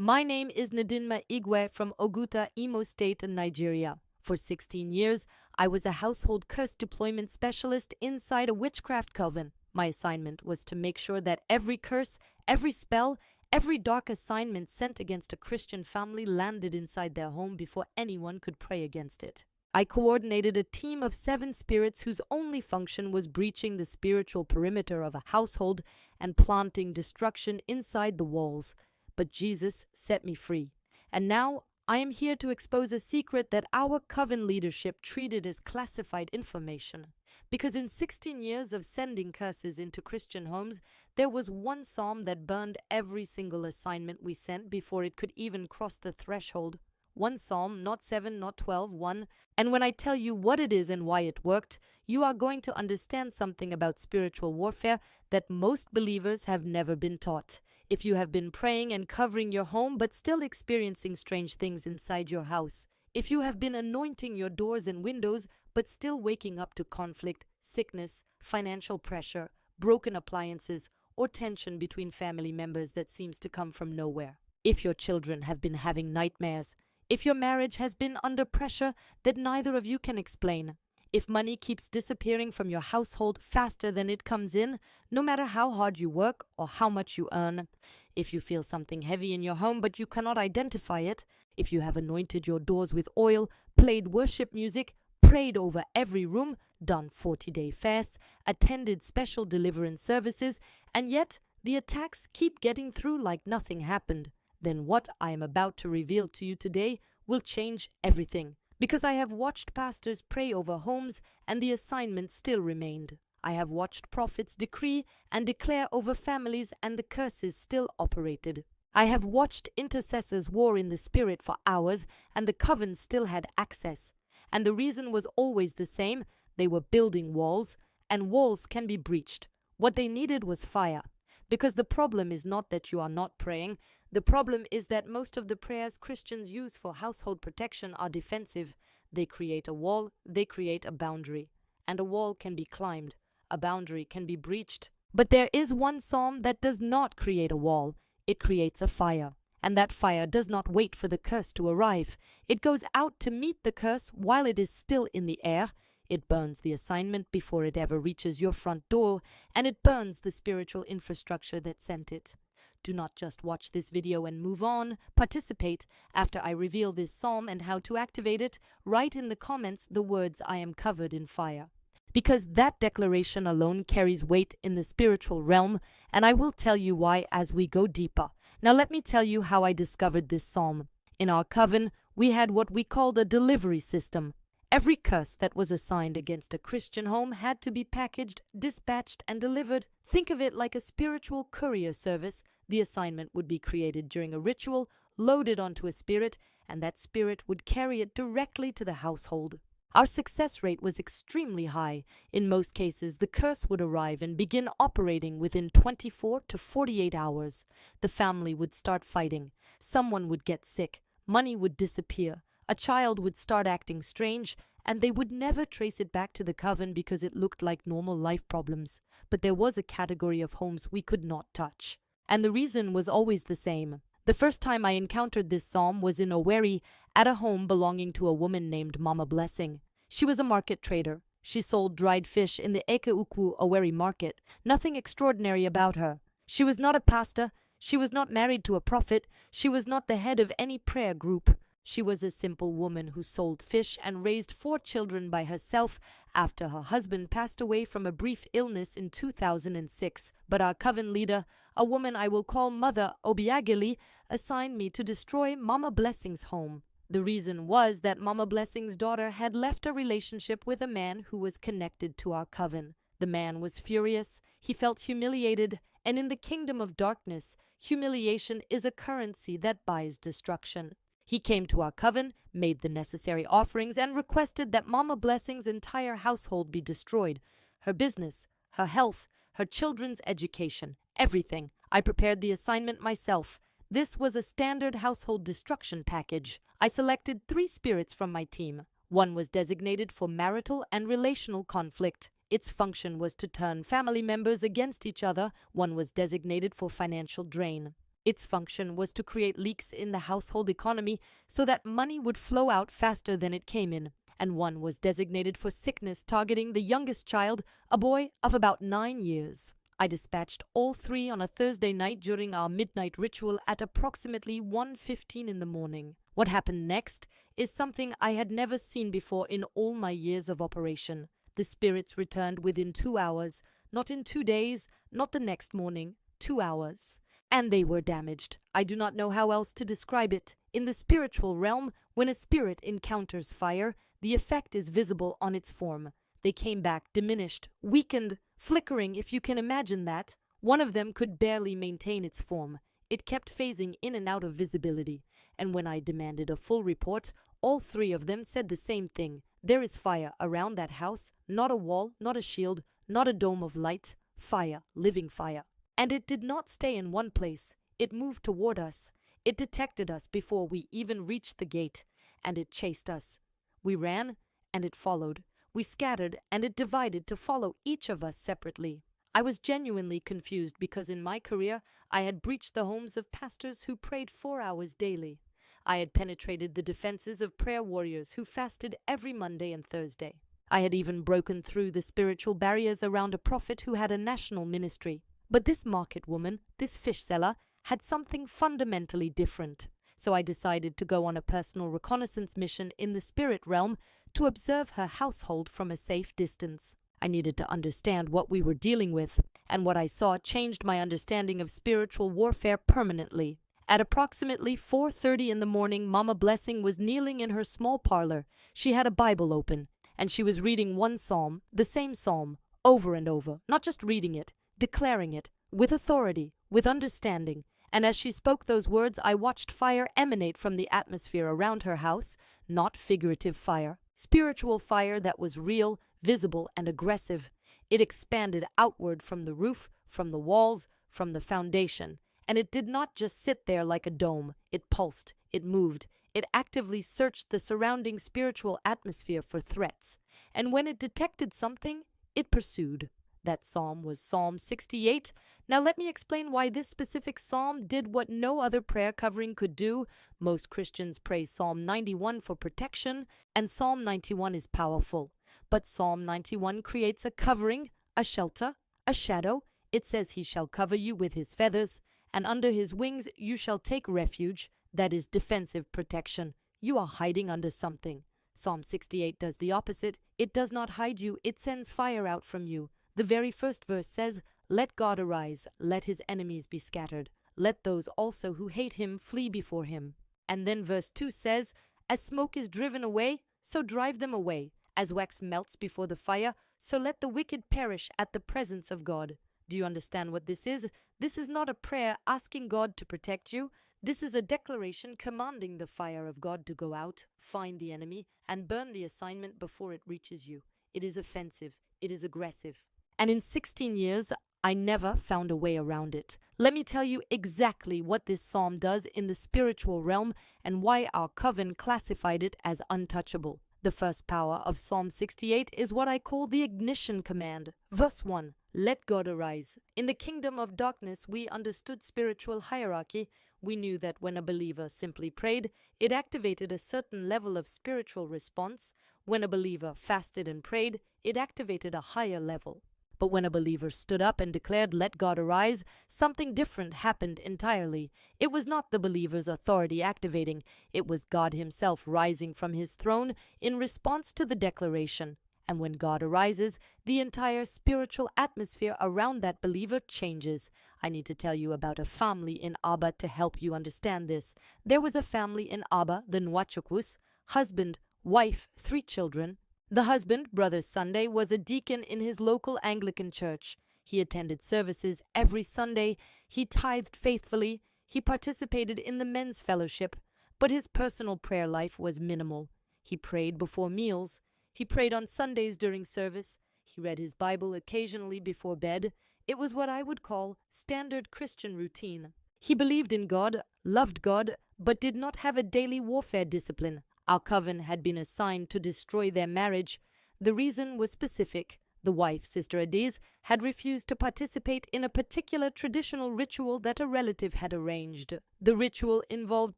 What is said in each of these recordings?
My name is Nadinma Igwe from Oguta, Imo State in Nigeria. For 16 years, I was a household curse deployment specialist inside a witchcraft coven. My assignment was to make sure that every curse, every spell, every dark assignment sent against a Christian family landed inside their home before anyone could pray against it. I coordinated a team of 7 spirits whose only function was breaching the spiritual perimeter of a household and planting destruction inside the walls. But Jesus set me free. And now I am here to expose a secret that our coven leadership treated as classified information. Because in 16 years of sending curses into Christian homes, there was one psalm that burned every single assignment we sent before it could even cross the threshold. One psalm, not 7, not 12, one. And when I tell you what it is and why it worked, you are going to understand something about spiritual warfare that most believers have never been taught. If you have been praying and covering your home but still experiencing strange things inside your house, if you have been anointing your doors and windows but still waking up to conflict, sickness, financial pressure, broken appliances, or tension between family members that seems to come from nowhere. If your children have been having nightmares, if your marriage has been under pressure that neither of you can explain, if money keeps disappearing from your household faster than it comes in, no matter how hard you work or how much you earn, if you feel something heavy in your home but you cannot identify it, if you have anointed your doors with oil, played worship music, prayed over every room, done 40-day fasts, attended special deliverance services, and yet the attacks keep getting through like nothing happened, then what I am about to reveal to you today will change everything. Because I have watched pastors pray over homes and the assignment still remained. I have watched prophets decree and declare over families and the curses still operated. I have watched intercessors war in the spirit for hours and the coven still had access. And the reason was always the same: they were building walls, and walls can be breached. What they needed was fire. Because the problem is not that you are not praying. The problem is that most of the prayers Christians use for household protection are defensive. They create a wall, they create a boundary. And a wall can be climbed. A boundary can be breached. But there is one psalm that does not create a wall. It creates a fire. And that fire does not wait for the curse to arrive. It goes out to meet the curse while it is still in the air. It burns the assignment before it ever reaches your front door, and it burns the spiritual infrastructure that sent it. Do not just watch this video and move on. Participate. After I reveal this psalm and how to activate it, write in the comments the words "I am covered in fire." Because that declaration alone carries weight in the spiritual realm, and I will tell you why as we go deeper. Now let me tell you how I discovered this psalm. In our coven, we had what we called a delivery system. Every curse that was assigned against a Christian home had to be packaged, dispatched, and delivered. Think of it like a spiritual courier service. The assignment would be created during a ritual, loaded onto a spirit, and that spirit would carry it directly to the household. Our success rate was extremely high. In most cases, the curse would arrive and begin operating within 24 to 48 hours. The family would start fighting. Someone would get sick. Money would disappear. A child would start acting strange, and they would never trace it back to the coven because it looked like normal life problems. But there was a category of homes we could not touch. And the reason was always the same. The first time I encountered this psalm was in Owerri at a home belonging to a woman named Mama Blessing. She was a market trader. She sold dried fish in the Eke-Ukwu Owerri market. Nothing extraordinary about her. She was not a pastor. She was not married to a prophet. She was not the head of any prayer group. She was a simple woman who sold fish and raised 4 children by herself after her husband passed away from a brief illness in 2006. But our coven leader, a woman I will call Mother Obiageli, assigned me to destroy Mama Blessing's home. The reason was that Mama Blessing's daughter had left a relationship with a man who was connected to our coven. The man was furious, he felt humiliated, and in the kingdom of darkness, humiliation is a currency that buys destruction. He came to our coven, made the necessary offerings, and requested that Mama Blessing's entire household be destroyed. Her business, her health, her children's education, everything. I prepared the assignment myself. This was a standard household destruction package. I selected 3 spirits from my team. One was designated for marital and relational conflict. Its function was to turn family members against each other. One was designated for financial drain. Its function was to create leaks in the household economy so that money would flow out faster than it came in, and one was designated for sickness targeting the youngest child, a boy of about 9 years. I dispatched all 3 on a Thursday night during our midnight ritual at approximately 1:15 in the morning. What happened next is something I had never seen before in all my years of operation. The spirits returned within 2 hours, not in 2 days, not the next morning, 2 hours. And they were damaged. I do not know how else to describe it. In the spiritual realm, when a spirit encounters fire, the effect is visible on its form. They came back diminished, weakened, flickering, if you can imagine that. One of them could barely maintain its form. It kept phasing in and out of visibility. And when I demanded a full report, all 3 of them said the same thing. There is fire around that house, not a wall, not a shield, not a dome of light. Fire, living fire. And it did not stay in one place. It moved toward us. It detected us before we even reached the gate, and it chased us. We ran, and it followed. We scattered, and it divided to follow each of us separately. I was genuinely confused because in my career, I had breached the homes of pastors who prayed 4 hours daily. I had penetrated the defenses of prayer warriors who fasted every Monday and Thursday. I had even broken through the spiritual barriers around a prophet who had a national ministry. But this market woman, this fish seller, had something fundamentally different. So I decided to go on a personal reconnaissance mission in the spirit realm to observe her household from a safe distance. I needed to understand what we were dealing with, and what I saw changed my understanding of spiritual warfare permanently. At approximately 4:30 in the morning, Mama Blessing was kneeling in her small parlor. She had a Bible open, and she was reading one psalm, the same psalm, over and over, not just reading it, declaring it, with authority, with understanding. And as she spoke those words, I watched fire emanate from the atmosphere around her house, not figurative fire, spiritual fire that was real, visible, and aggressive. It expanded outward from the roof, from the walls, from the foundation. And it did not just sit there like a dome. It pulsed, it moved, it actively searched the surrounding spiritual atmosphere for threats. And when it detected something, it pursued. That psalm was Psalm 68. Now let me explain why this specific psalm did what no other prayer covering could do. Most Christians pray Psalm 91 for protection, and Psalm 91 is powerful. But Psalm 91 creates a covering, a shelter, a shadow. It says he shall cover you with his feathers, and under his wings you shall take refuge. That is defensive protection. You are hiding under something. Psalm 68 does the opposite. It does not hide you. It sends fire out from you. The very first verse says, "Let God arise, let his enemies be scattered. Let those also who hate him flee before him." And then verse 2 says, "As smoke is driven away, so drive them away. As wax melts before the fire, so let the wicked perish at the presence of God." Do you understand what this is? This is not a prayer asking God to protect you. This is a declaration commanding the fire of God to go out, find the enemy, and burn the assignment before it reaches you. It is offensive. It is aggressive. And in 16 years, I never found a way around it. Let me tell you exactly what this psalm does in the spiritual realm and why our coven classified it as untouchable. The first power of Psalm 68 is what I call the ignition command. Verse 1, "Let God arise." In the kingdom of darkness, we understood spiritual hierarchy. We knew that when a believer simply prayed, it activated a certain level of spiritual response. When a believer fasted and prayed, it activated a higher level. But when a believer stood up and declared, "Let God arise," something different happened entirely. It was not the believer's authority activating. It was God himself rising from his throne in response to the declaration. And when God arises, the entire spiritual atmosphere around that believer changes. I need to tell you about a family in Aba to help you understand this. There was a family in Aba, the Nwachukwus, husband, wife, 3 children. The husband, Brother Sunday, was a deacon in his local Anglican church. He attended services every Sunday. He tithed faithfully. He participated in the men's fellowship. But his personal prayer life was minimal. He prayed before meals. He prayed on Sundays during service. He read his Bible occasionally before bed. It was what I would call standard Christian routine. He believed in God, loved God, but did not have a daily warfare discipline. Our coven had been assigned to destroy their marriage. The reason was specific. The wife, Sister Adiz, had refused to participate in a particular traditional ritual that a relative had arranged. The ritual involved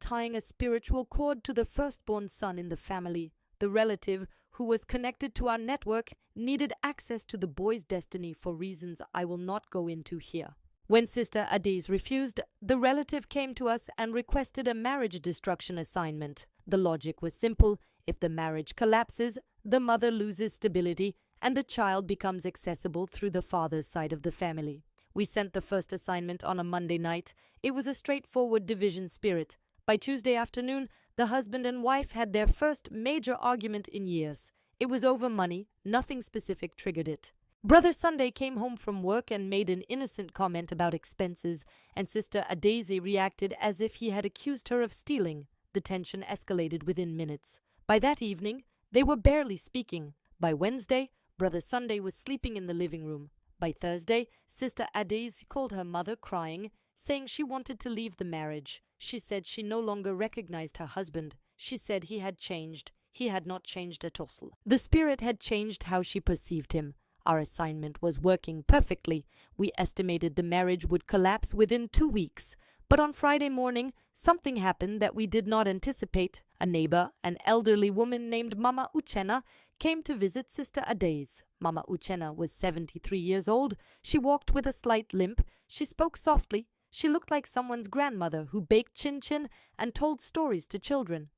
tying a spiritual cord to the firstborn son in the family. The relative, who was connected to our network, needed access to the boy's destiny for reasons I will not go into here. When Sister Adiz refused, the relative came to us and requested a marriage destruction assignment. The logic was simple. If the marriage collapses, the mother loses stability and the child becomes accessible through the father's side of the family. We sent the first assignment on a Monday night. It was a straightforward division spirit. By Tuesday afternoon, the husband and wife had their first major argument in years. It was over money. Nothing specific triggered it. Brother Sunday came home from work and made an innocent comment about expenses, and Sister Adaisy reacted as if he had accused her of stealing. The tension escalated within minutes. By that evening, they were barely speaking. By Wednesday, Brother Sunday was sleeping in the living room. By Thursday, Sister Adaisy called her mother crying, saying she wanted to leave the marriage. She said she no longer recognized her husband. She said he had changed. He had not changed at all. The spirit had changed how she perceived him. Our assignment was working perfectly. We estimated the marriage would collapse within 2 weeks. But on Friday morning, something happened that we did not anticipate. A neighbor, an elderly woman named Mama Uchenna, came to visit Sister Adaiz. Mama Uchenna was 73 years old. She walked with a slight limp. She spoke softly. She looked like someone's grandmother who baked chin-chin and told stories to children.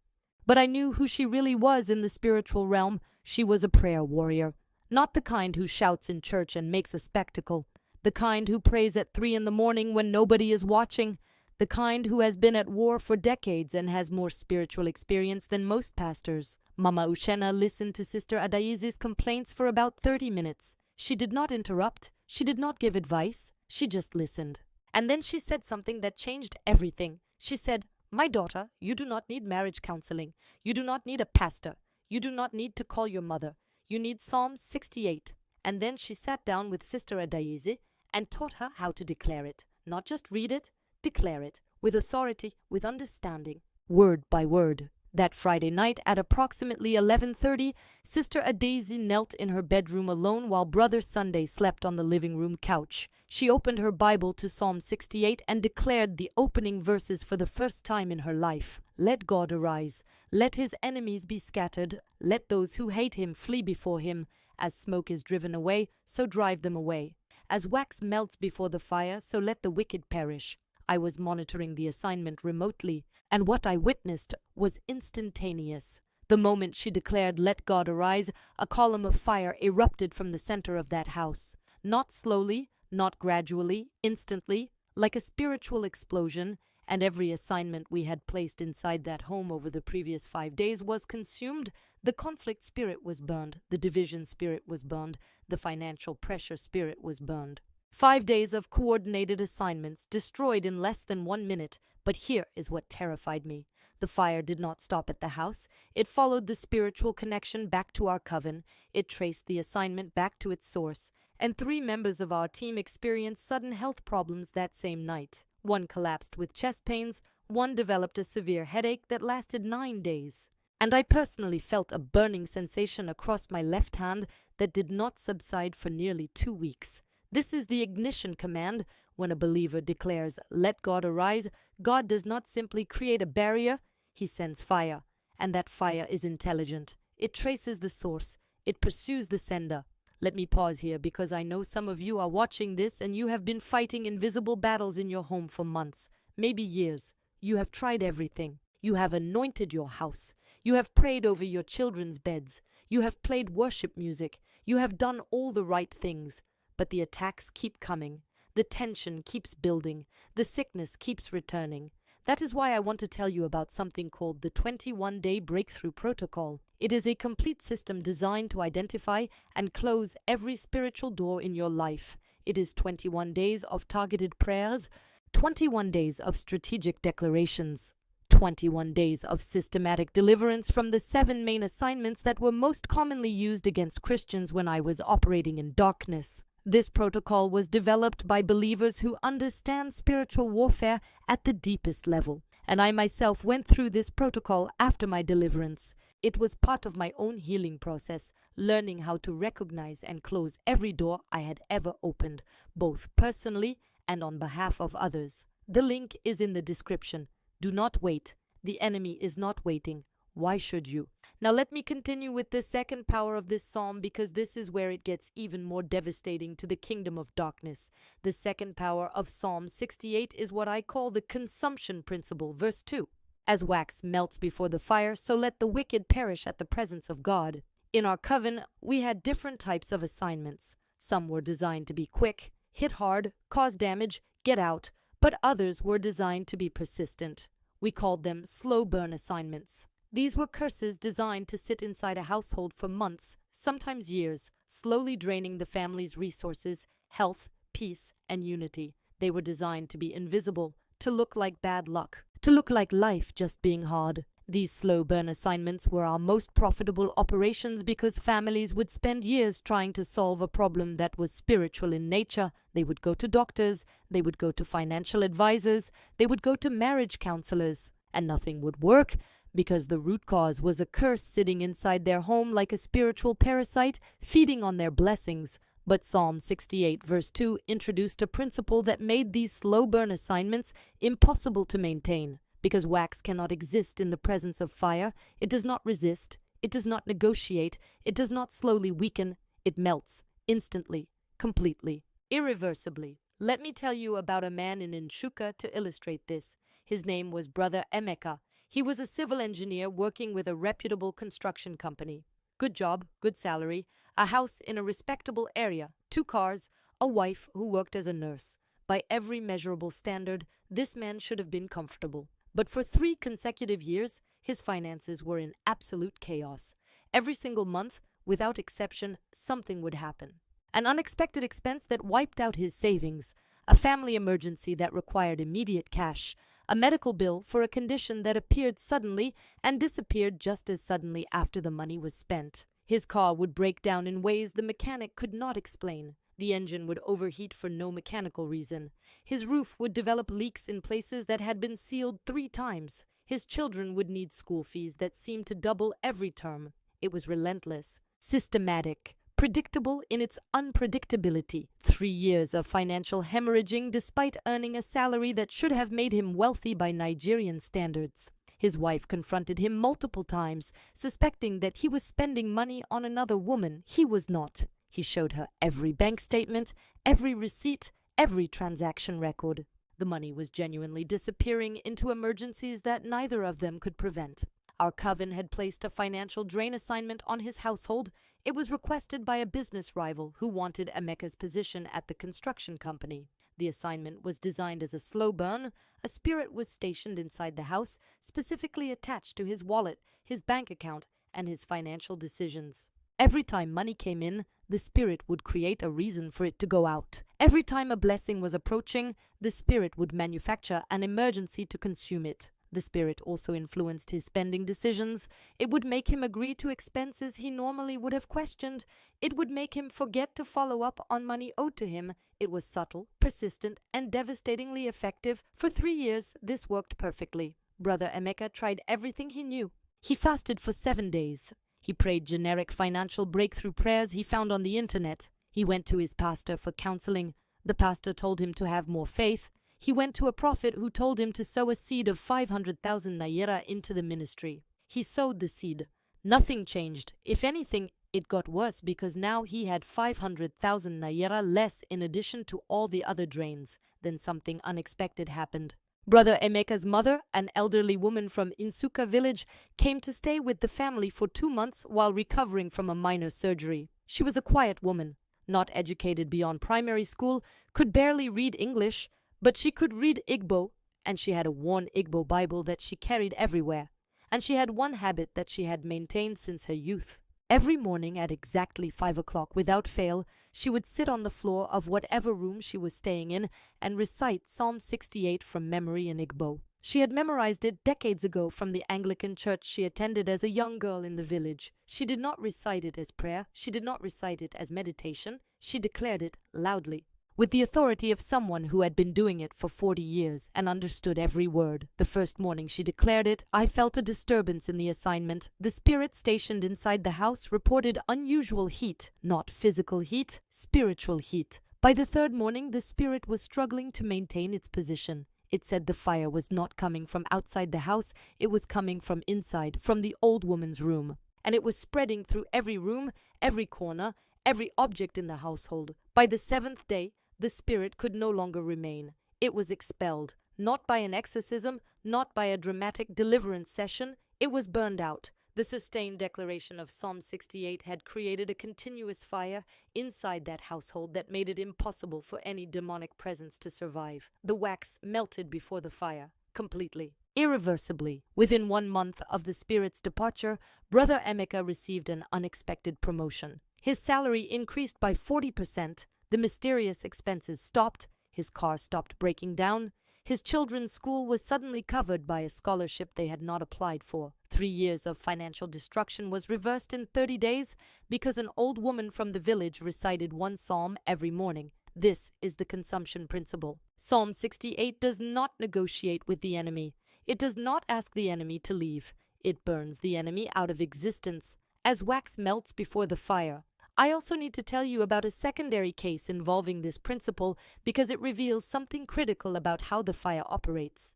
But I knew who she really was in the spiritual realm. She was a prayer warrior. Not the kind who shouts in church and makes a spectacle. The kind who prays at 3 a.m. when nobody is watching. The kind who has been at war for decades and has more spiritual experience than most pastors. Mama Uchenna listened to Sister Adaizi's complaints for about 30 minutes. She did not interrupt. She did not give advice. She just listened. And then she said something that changed everything. She said, "My daughter, you do not need marriage counseling. You do not need a pastor. You do not need to call your mother. You need Psalm 68. And then she sat down with Sister Adaizi and taught her how to declare it. Not just read it, declare it, with authority, with understanding, word by word. That Friday night at approximately 11:30, Sister Adaizi knelt in her bedroom alone while Brother Sunday slept on the living room couch. She opened her Bible to Psalm 68 and declared the opening verses for the first time in her life. Let God arise. Let his enemies be scattered. Let those who hate him flee before him. As smoke is driven away, so drive them away. As wax melts before the fire, so let the wicked perish. I was monitoring the assignment remotely, and what I witnessed was instantaneous. The moment she declared, "Let God arise," a column of fire erupted from the center of that house. Not slowly, not gradually, instantly, like a spiritual explosion, and every assignment we had placed inside that home over the previous 5 days was consumed. The conflict spirit was burned, the division spirit was burned, the financial pressure spirit was burned. 5 days of coordinated assignments destroyed in less than 1 minute, but here is what terrified me. The fire did not stop at the house. It followed the spiritual connection back to our coven. It traced the assignment back to its source. And 3 members of our team experienced sudden health problems that same night. One collapsed with chest pains. One developed a severe headache that lasted 9 days. And I personally felt a burning sensation across my left hand that did not subside for nearly 2 weeks. This is the ignition command. When a believer declares, "Let God arise," God does not simply create a barrier, he sends fire. And that fire is intelligent. It traces the source. It pursues the sender. Let me pause here because I know some of you are watching this and you have been fighting invisible battles in your home for months, maybe years. You have tried everything. You have anointed your house. You have prayed over your children's beds. You have played worship music. You have done all the right things. But the attacks keep coming. The tension keeps building. The sickness keeps returning. That is why I want to tell you about something called the 21-day Breakthrough Protocol. It is a complete system designed to identify and close every spiritual door in your life. It is 21 days of targeted prayers, 21 days of strategic declarations, 21 days of systematic deliverance from the 7 main assignments that were most commonly used against Christians when I was operating in darkness. This protocol was developed by believers who understand spiritual warfare at the deepest level, and I myself went through this protocol after my deliverance. It was part of my own healing process, learning how to recognize and close every door I had ever opened, both personally and on behalf of others. The link is in the description. Do not wait. The enemy is not waiting. Why should you? Now let me continue with the second power of this psalm, because this is where it gets even more devastating to the kingdom of darkness. The second power of Psalm 68 is what I call the consumption principle. Verse 2. As wax melts before the fire, so let the wicked perish at the presence of God. In our coven, we had different types of assignments. Some were designed to be quick, hit hard, cause damage, get out, but others were designed to be persistent. We called them slow burn assignments. These were curses designed to sit inside a household for months, sometimes years, slowly draining the family's resources, health, peace, and unity. They were designed to be invisible, to look like bad luck, to look like life just being hard. These slow burn assignments were our most profitable operations because families would spend years trying to solve a problem that was spiritual in nature. They would go to doctors, they would go to financial advisors, they would go to marriage counselors, and nothing would work because the root cause was a curse sitting inside their home like a spiritual parasite, feeding on their blessings. But Psalm 68 verse 2 introduced a principle that made these slow burn assignments impossible to maintain. Because wax cannot exist in the presence of fire, it does not resist, it does not negotiate, it does not slowly weaken, it melts, instantly, completely, irreversibly. Let me tell you about a man in Nsukka to illustrate this. His name was Brother Emeka. He was a civil engineer working with a reputable construction company. Good job, good salary, a house in a respectable area, 2 cars, a wife who worked as a nurse. By every measurable standard, this man should have been comfortable. But for 3 consecutive years, his finances were in absolute chaos. Every single month, without exception, something would happen. An unexpected expense that wiped out his savings, a family emergency that required immediate cash, a medical bill for a condition that appeared suddenly and disappeared just as suddenly after the money was spent. His car would break down in ways the mechanic could not explain. The engine would overheat for no mechanical reason. His roof would develop leaks in places that had been sealed 3 times. His children would need school fees that seemed to double every term. It was relentless, systematic, predictable in its unpredictability. 3 years of financial hemorrhaging despite earning a salary that should have made him wealthy by Nigerian standards. His wife confronted him multiple times, suspecting that he was spending money on another woman. He was not. He showed her every bank statement, every receipt, every transaction record. The money was genuinely disappearing into emergencies that neither of them could prevent. Our coven had placed a financial drain assignment on his household. It was requested by a business rival who wanted Emeka's position at the construction company. The assignment was designed as a slow burn. A spirit was stationed inside the house, specifically attached to his wallet, his bank account, and his financial decisions. Every time money came in, the spirit would create a reason for it to go out. Every time a blessing was approaching, the spirit would manufacture an emergency to consume it. The spirit also influenced his spending decisions. It would make him agree to expenses he normally would have questioned. It would make him forget to follow up on money owed to him. It was subtle, persistent, and devastatingly effective. For 3 years, this worked perfectly. Brother Emeka tried everything he knew. He fasted for 7 days. He prayed generic financial breakthrough prayers he found on the internet. He went to his pastor for counseling. The pastor told him to have more faith. He went to a prophet who told him to sow a seed of 500,000 naira into the ministry. He sowed the seed. Nothing changed. If anything, it got worse because now he had 500,000 naira less in addition to all the other drains. Then something unexpected happened. Brother Emeka's mother, an elderly woman from Nsukka village, came to stay with the family for 2 months while recovering from a minor surgery. She was a quiet woman, not educated beyond primary school, could barely read English, but she could read Igbo, and she had a worn Igbo Bible that she carried everywhere. And she had one habit that she had maintained since her youth. Every morning at exactly 5 o'clock, without fail, she would sit on the floor of whatever room she was staying in and recite Psalm 68 from memory in Igbo. She had memorized it decades ago from the Anglican church she attended as a young girl in the village. She did not recite it as prayer. She did not recite it as meditation. She declared it loudly. with the authority of someone who had been doing it for 40 years and understood every word. The first morning she declared it, I felt a disturbance in the assignment. The spirit stationed inside the house reported unusual heat, not physical heat, spiritual heat. By the third morning, the spirit was struggling to maintain its position. It said the fire was not coming from outside the house, it was coming from inside, from the old woman's room. And it was spreading through every room, every corner, every object in the household. By the seventh day, the spirit could no longer remain. It was expelled, not by an exorcism, not by a dramatic deliverance session. It was burned out. The sustained declaration of Psalm 68 had created a continuous fire inside that household that made it impossible for any demonic presence to survive. The wax melted before the fire, completely, irreversibly. Within 1 month of the spirit's departure, Brother Emeka received an unexpected promotion. His salary increased by 40%, the mysterious expenses stopped, his car stopped breaking down, his children's school was suddenly covered by a scholarship they had not applied for. 3 years of financial destruction was reversed in 30 days because an old woman from the village recited one psalm every morning. This is the consumption principle. Psalm 68 does not negotiate with the enemy. It does not ask the enemy to leave. It burns the enemy out of existence, as wax melts before the fire. I also need to tell you about a secondary case involving this principle because it reveals something critical about how the fire operates.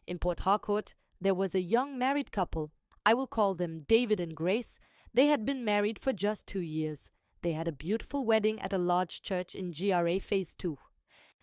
In Port Harcourt, there was a young married couple. I will call them David and Grace. They had been married for just 2 years. They had a beautiful wedding at a large church in GRA Phase 2.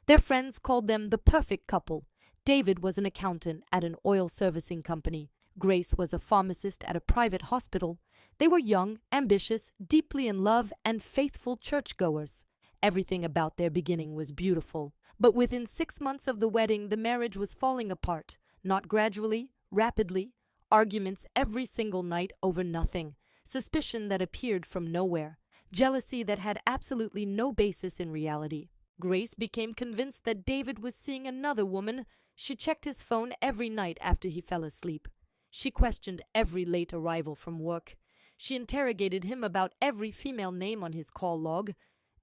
Their friends called them the perfect couple. David was an accountant at an oil servicing company. Grace was a pharmacist at a private hospital. They were young, ambitious, deeply in love, and faithful churchgoers. Everything about their beginning was beautiful. But within 6 months of the wedding, the marriage was falling apart. Not gradually, rapidly. Arguments every single night over nothing. Suspicion that appeared from nowhere. Jealousy that had absolutely no basis in reality. Grace became convinced that David was seeing another woman. She checked his phone every night after he fell asleep. She questioned every late arrival from work. She interrogated him about every female name on his call log.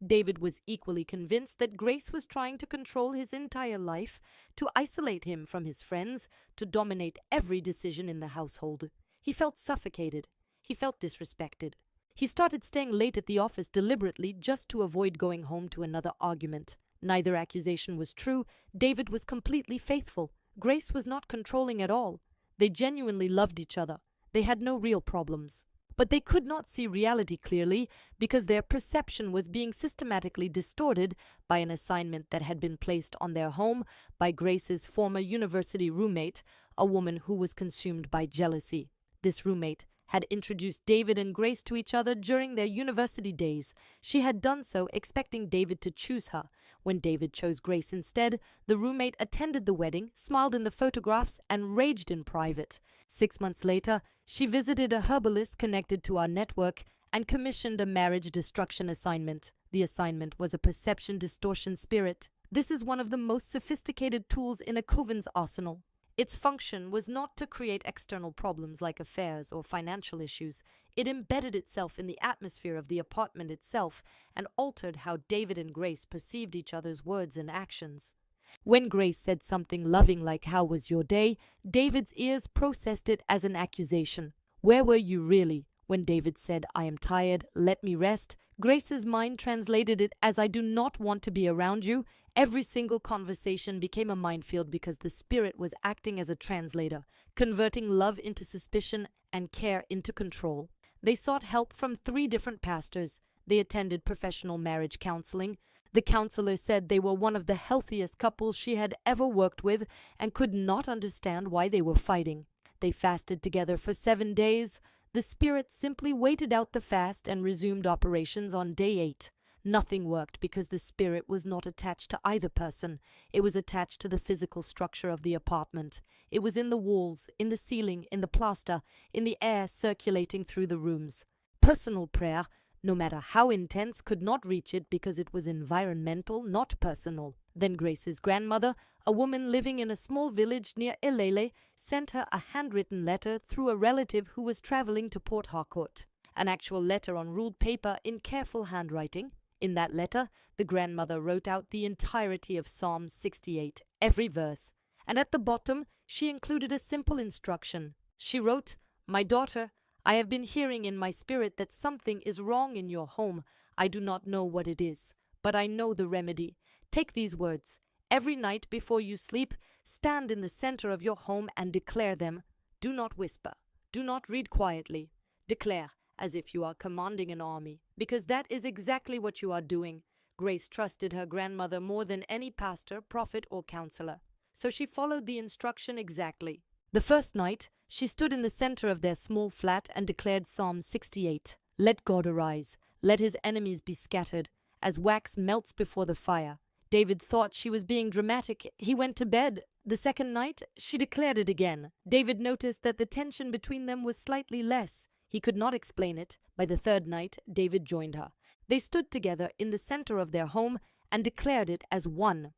David was equally convinced that Grace was trying to control his entire life, to isolate him from his friends, to dominate every decision in the household. He felt suffocated. He felt disrespected. He started staying late at the office deliberately just to avoid going home to another argument. Neither accusation was true. David was completely faithful. Grace was not controlling at all. They genuinely loved each other. They had no real problems. But they could not see reality clearly because their perception was being systematically distorted by an assignment that had been placed on their home by Grace's former university roommate, a woman who was consumed by jealousy. This roommate had introduced David and Grace to each other during their university days. She had done so expecting David to choose her. When David chose Grace instead, the roommate attended the wedding, smiled in the photographs, and raged in private. 6 months later, she visited a herbalist connected to our network and commissioned a marriage destruction assignment. The assignment was a perception distortion spirit. This is one of the most sophisticated tools in a coven's arsenal. Its function was not to create external problems like affairs or financial issues. It embedded itself in the atmosphere of the apartment itself and altered how David and Grace perceived each other's words and actions. When Grace said something loving like "How was your day?" David's ears processed it as an accusation. "Where were you really?" When David said, "I am tired, let me rest," Grace's mind translated it as "I do not want to be around you." Every single conversation became a minefield because the spirit was acting as a translator, converting love into suspicion and care into control. They sought help from 3 different pastors. They attended professional marriage counseling. The counselor said they were one of the healthiest couples she had ever worked with and could not understand why they were fighting. They fasted together for 7 days. The spirit simply waited out the fast and resumed operations on day 8. Nothing worked because the spirit was not attached to either person. It was attached to the physical structure of the apartment. It was in the walls, in the ceiling, in the plaster, in the air circulating through the rooms. Personal prayer, no matter how intense, could not reach it because it was environmental, not personal. Then Grace's grandmother, a woman living in a small village near Elele, sent her a handwritten letter through a relative who was traveling to Port Harcourt. An actual letter on ruled paper in careful handwriting. In that letter, the grandmother wrote out the entirety of Psalm 68, every verse, and at the bottom she included a simple instruction. She wrote, "My daughter, I have been hearing in my spirit that something is wrong in your home. I do not know what it is, but I know the remedy. Take these words. Every night before you sleep, stand in the center of your home and declare them. Do not whisper. Do not read quietly. Declare as if you are commanding an army, because that is exactly what you are doing." Grace trusted her grandmother more than any pastor, prophet, or counselor, so she followed the instruction exactly. The first night, she stood in the center of their small flat and declared Psalm 68. Let God arise. Let his enemies be scattered, as wax melts before the fire. David thought she was being dramatic. He went to bed. The second night, she declared it again. David noticed that the tension between them was slightly less. He could not explain it. By the third night, David joined her. They stood together in the center of their home and declared it as one.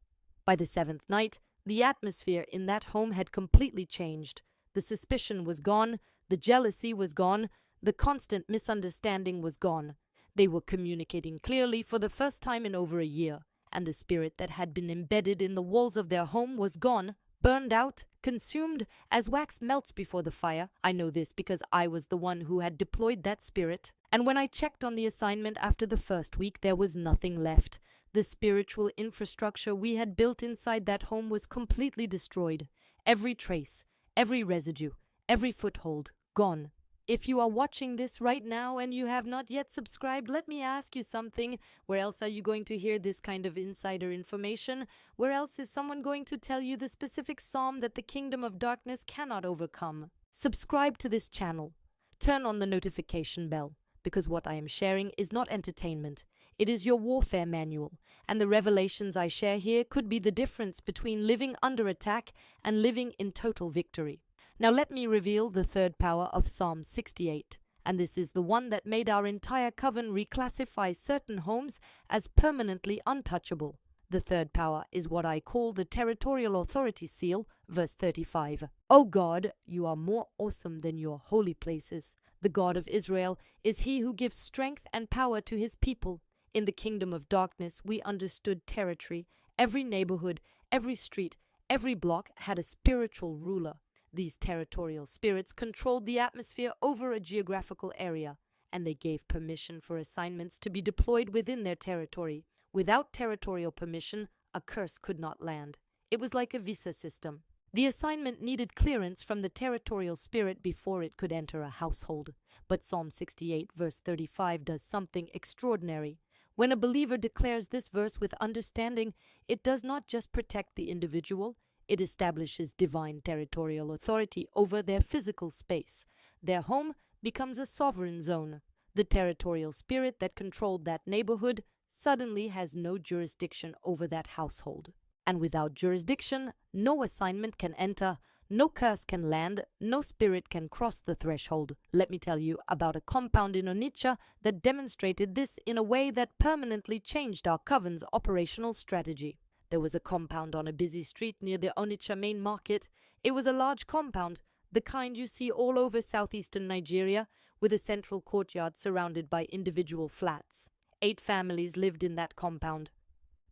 By the seventh night, the atmosphere in that home had completely changed. The suspicion was gone, the jealousy was gone, the constant misunderstanding was gone. They were communicating clearly for the first time in over a year, and the spirit that had been embedded in the walls of their home was gone, burned out, consumed, as wax melts before the fire. I know this because I was the one who had deployed that spirit. And when I checked on the assignment after the first week, there was nothing left. The spiritual infrastructure we had built inside that home was completely destroyed. Every trace, every residue, every foothold, gone. If you are watching this right now and you have not yet subscribed, let me ask you something. Where else are you going to hear this kind of insider information? Where else is someone going to tell you the specific psalm that the kingdom of darkness cannot overcome? Subscribe to this channel. Turn on the notification bell, because what I am sharing is not entertainment. It is your warfare manual, and the revelations I share here could be the difference between living under attack and living in total victory. Now let me reveal the third power of Psalm 68, and this is the one that made our entire coven reclassify certain homes as permanently untouchable. The third power is what I call the Territorial Authority Seal, verse 35. O God, you are more awesome than your holy places. The God of Israel is he who gives strength and power to his people. In the kingdom of darkness, we understood territory. Every neighborhood, every street, every block had a spiritual ruler. These territorial spirits controlled the atmosphere over a geographical area, and they gave permission for assignments to be deployed within their territory. Without territorial permission, a curse could not land. It was like a visa system. The assignment needed clearance from the territorial spirit before it could enter a household. But Psalm 68 verse 35 does something extraordinary. When a believer declares this verse with understanding, it does not just protect the individual, it establishes divine territorial authority over their physical space. Their home becomes a sovereign zone. The territorial spirit that controlled that neighborhood suddenly has no jurisdiction over that household. And without jurisdiction, no assignment can enter, no curse can land, no spirit can cross the threshold. Let me tell you about a compound in Onitsha that demonstrated this in a way that permanently changed our coven's operational strategy. There was a compound on a busy street near the Onitsha main market. It was a large compound, the kind you see all over southeastern Nigeria, with a central courtyard surrounded by individual flats. 8 families lived in that compound.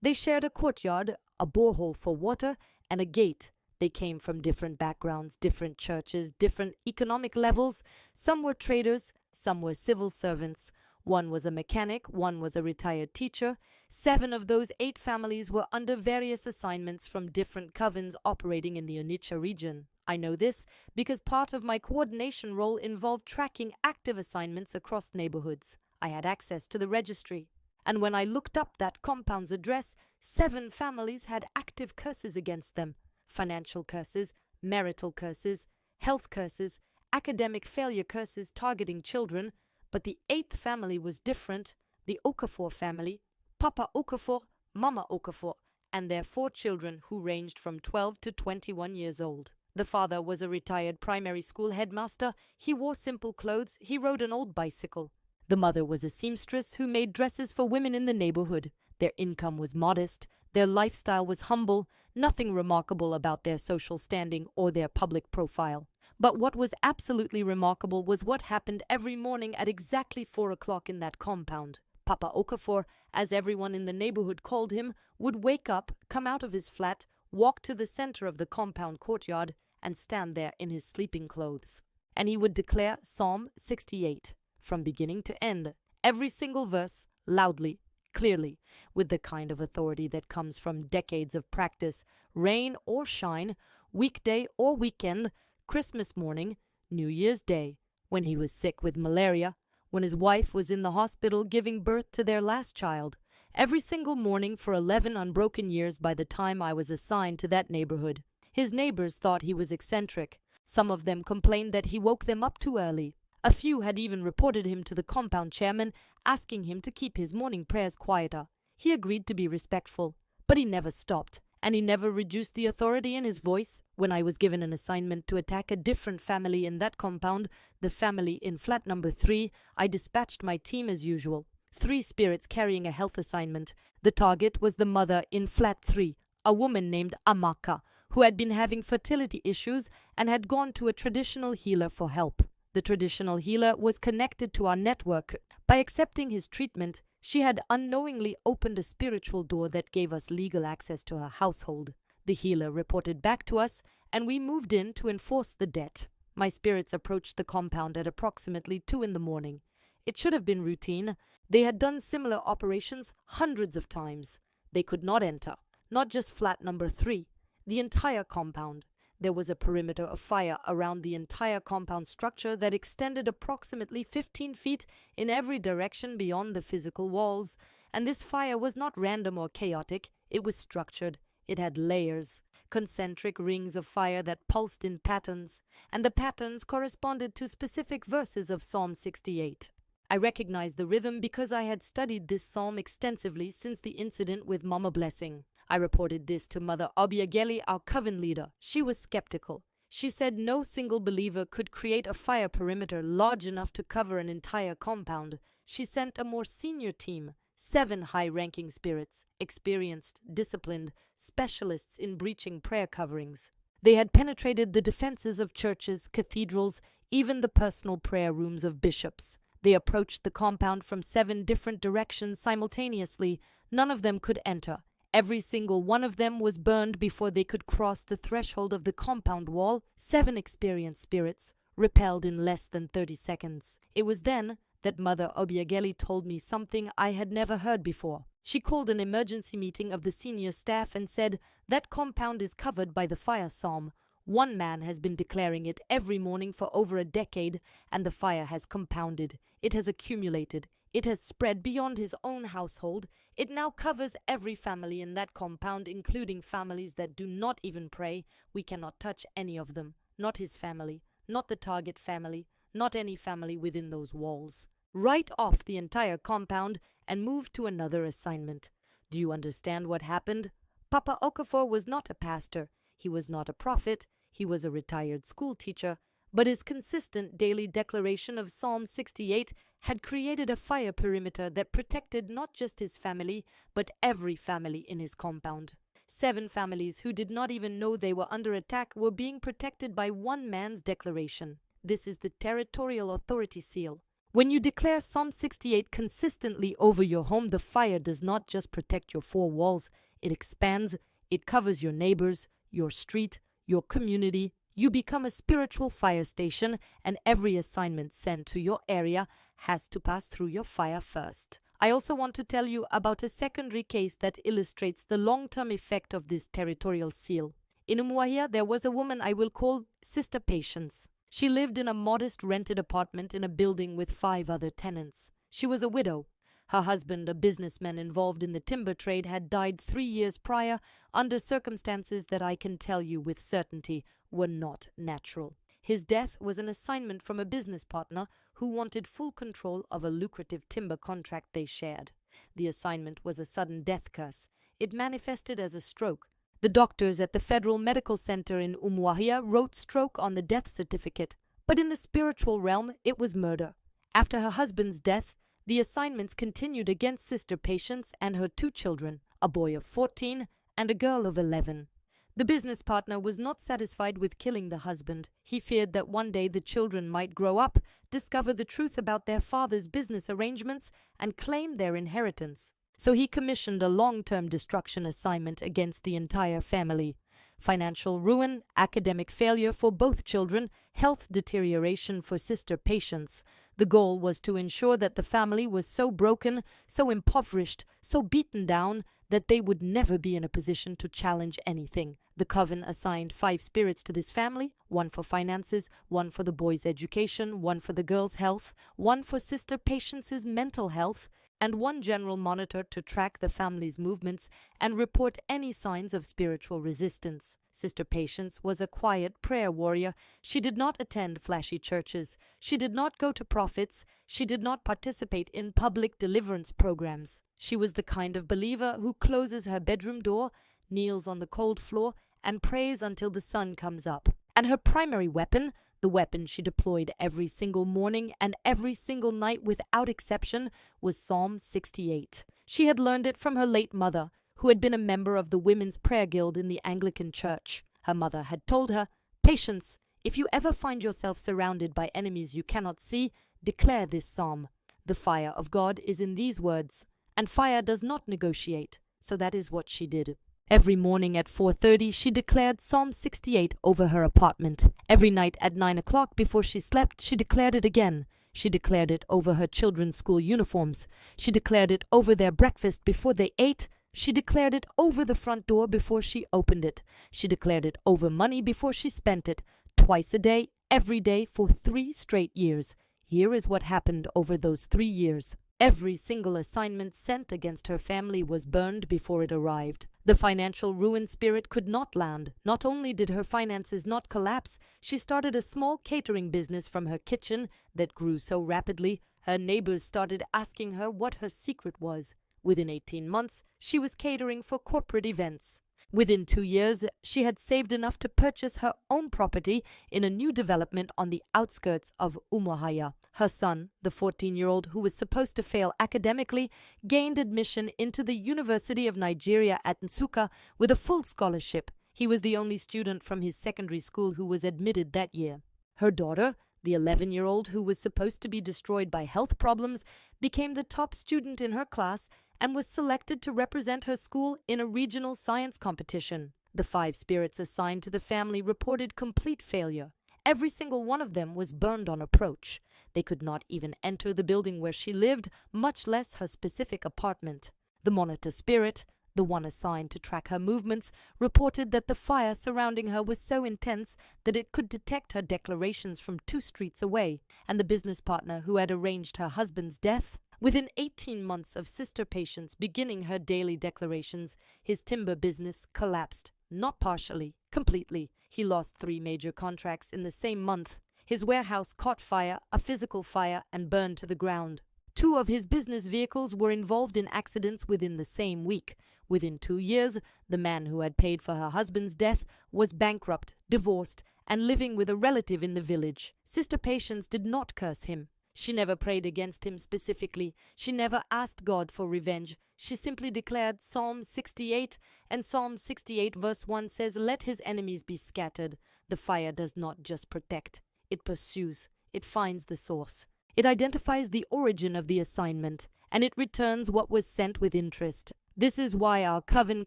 They shared a courtyard, a borehole for water, and a gate. They came from different backgrounds, different churches, different economic levels. Some were traders, some were civil servants. One was a mechanic, one was a retired teacher. 7 of those 8 families were under various assignments from different covens operating in the Onitsha region. I know this because part of my coordination role involved tracking active assignments across neighborhoods. I had access to the registry. And when I looked up that compound's address, 7 families had active curses against them. Financial curses, marital curses, health curses, academic failure curses targeting children. But the 8th family was different, the Okafor family, Papa Okafor, Mama Okafor, and their 4 children who ranged from 12 to 21 years old. The father was a retired primary school headmaster. He wore simple clothes. He rode an old bicycle. The mother was a seamstress who made dresses for women in the neighborhood. Their income was modest. Their lifestyle was humble. Nothing remarkable about their social standing or their public profile. But what was absolutely remarkable was what happened every morning at exactly 4 o'clock in that compound. Papa Okafor, as everyone in the neighborhood called him, would wake up, come out of his flat, walk to the center of the compound courtyard, and stand there in his sleeping clothes. And he would declare Psalm 68, from beginning to end, every single verse, loudly, clearly, with the kind of authority that comes from decades of practice, rain or shine, weekday or weekend, Christmas morning, New Year's Day, when he was sick with malaria, when his wife was in the hospital giving birth to their last child, every single morning for 11 unbroken years by the time I was assigned to that neighborhood. His neighbors thought he was eccentric. Some of them complained that he woke them up too early. A few had even reported him to the compound chairman, asking him to keep his morning prayers quieter. He agreed to be respectful, but he never stopped, and he never reduced the authority in his voice. When I was given an assignment to attack a different family in that compound, the family in flat number 3, I dispatched my team as usual. 3 spirits carrying a health assignment. The target was the mother in flat 3, a woman named Amaka, who had been having fertility issues and had gone to a traditional healer for help. The traditional healer was connected to our network. By accepting his treatment, she had unknowingly opened a spiritual door that gave us legal access to her household. The healer reported back to us, and we moved in to enforce the debt. My spirits approached the compound at approximately 2 in the morning. It should have been routine. They had done similar operations hundreds of times. They could not enter, not just flat number 3, the entire compound. There was a perimeter of fire around the entire compound structure that extended approximately 15 feet in every direction beyond the physical walls. And this fire was not random or chaotic. It was structured. It had layers, concentric rings of fire that pulsed in patterns, and the patterns corresponded to specific verses of Psalm 68. I recognized the rhythm because I had studied this psalm extensively since the incident with Mama Blessing. I reported this to Mother Obiageli, our coven leader. She was skeptical. She said no single believer could create a fire perimeter large enough to cover an entire compound. She sent a more senior team, 7 high-ranking spirits, experienced, disciplined, specialists in breaching prayer coverings. They had penetrated the defenses of churches, cathedrals, even the personal prayer rooms of bishops. They approached the compound from 7 different directions simultaneously. None of them could enter. Every single one of them was burned before they could cross the threshold of the compound wall. 7 experienced spirits, repelled in less than 30 seconds. It was then that Mother Obiageli told me something I had never heard before. She called an emergency meeting of the senior staff and said, "That compound is covered by the fire psalm. One man has been declaring it every morning for over a decade, and the fire has compounded. It has accumulated. It has spread beyond his own household. It now covers every family in that compound, including families that do not even pray. We cannot touch any of them. Not his family, not the target family, not any family within those walls. Write off the entire compound and move to another assignment." Do you understand what happened? Papa Okafor was not a pastor. He was not a prophet. He was a retired school teacher. But his consistent daily declaration of Psalm 68 had created a fire perimeter that protected not just his family, but every family in his compound. 7 families who did not even know they were under attack were being protected by one man's declaration. This is the Territorial Authority seal. When you declare Psalm 68 consistently over your home, the fire does not just protect your 4 walls. It expands. It covers your neighbors, your street, your community. You become a spiritual fire station, and every assignment sent to your area has to pass through your fire first. I also want to tell you about a secondary case that illustrates the long-term effect of this territorial seal. In Umuahia, there was a woman I will call Sister Patience. She lived in a modest rented apartment in a building with 5 other tenants. She was a widow. Her husband, a businessman involved in the timber trade, had died 3 years prior under circumstances that I can tell you with certainty were not natural. His death was an assignment from a business partner who wanted full control of a lucrative timber contract they shared. The assignment was a sudden death curse. It manifested as a stroke. The doctors at the Federal Medical Center in Umuahia wrote stroke on the death certificate, but in the spiritual realm it was murder. After her husband's death, the assignments continued against Sister Patience and her 2 children, a boy of 14 and a girl of 11. The business partner was not satisfied with killing the husband. He feared that one day the children might grow up, discover the truth about their father's business arrangements, and claim their inheritance. So he commissioned a long-term destruction assignment against the entire family. Financial ruin, academic failure for both children, health deterioration for sister Patience. The goal was to ensure that the family was so broken, so impoverished, so beaten down, that they would never be in a position to challenge anything. The coven assigned 5 spirits to this family, 1 for finances, 1 for the boy's education, 1 for the girl's health, 1 for sister Patience's mental health, and 1 general monitor to track the family's movements and report any signs of spiritual resistance. Sister Patience was a quiet prayer warrior. She did not attend flashy churches. She did not go to prophets. She did not participate in public deliverance programs. She was the kind of believer who closes her bedroom door, kneels on the cold floor, and prays until the sun comes up. And her primary weapon, the weapon she deployed every single morning and every single night without exception, was Psalm 68. She had learned it from her late mother, who had been a member of the Women's Prayer Guild in the Anglican Church. Her mother had told her, "Patience, if you ever find yourself surrounded by enemies you cannot see, declare this psalm. The fire of God is in these words, and fire does not negotiate." So that is what she did. Every morning at 4:30 she declared Psalm 68 over her apartment. Every night at 9 o'clock before she slept she declared it again. She declared it over her children's school uniforms. She declared it over their breakfast before they ate. She declared it over the front door before she opened it. She declared it over money before she spent it. Twice a day, every day for 3 straight years. Here is what happened over those 3 years. Every single assignment sent against her family was burned before it arrived. The financial ruin spirit could not land. Not only did her finances not collapse, she started a small catering business from her kitchen that grew so rapidly, her neighbors started asking her what her secret was. Within 18 months, she was catering for corporate events. Within 2 years, she had saved enough to purchase her own property in a new development on the outskirts of Umuahia. Her son, the 14-year-old who was supposed to fail academically, gained admission into the University of Nigeria at Nsukka with a full scholarship. He was the only student from his secondary school who was admitted that year. Her daughter, the 11-year-old who was supposed to be destroyed by health problems, became the top student in her class and was selected to represent her school in a regional science competition. The 5 spirits assigned to the family reported complete failure. Every single one of them was burned on approach. They could not even enter the building where she lived, much less her specific apartment. The monitor spirit, the one assigned to track her movements, reported that the fire surrounding her was so intense that it could detect her declarations from 2 streets away, and the business partner who had arranged her husband's death. Within 18 months of Sister Patience beginning her daily declarations, his timber business collapsed. Not partially, completely. He lost 3 major contracts in the same month. His warehouse caught fire, a physical fire, and burned to the ground. 2 of his business vehicles were involved in accidents within the same week. Within 2 years, the man who had paid for her husband's death was bankrupt, divorced, and living with a relative in the village. Sister Patience did not curse him. She never prayed against him specifically. She never asked God for revenge. She simply declared Psalm 68, and Psalm 68 verse 1 says, "Let his enemies be scattered." The fire does not just protect, it pursues, it finds the source. It identifies the origin of the assignment, and it returns what was sent with interest. This is why our coven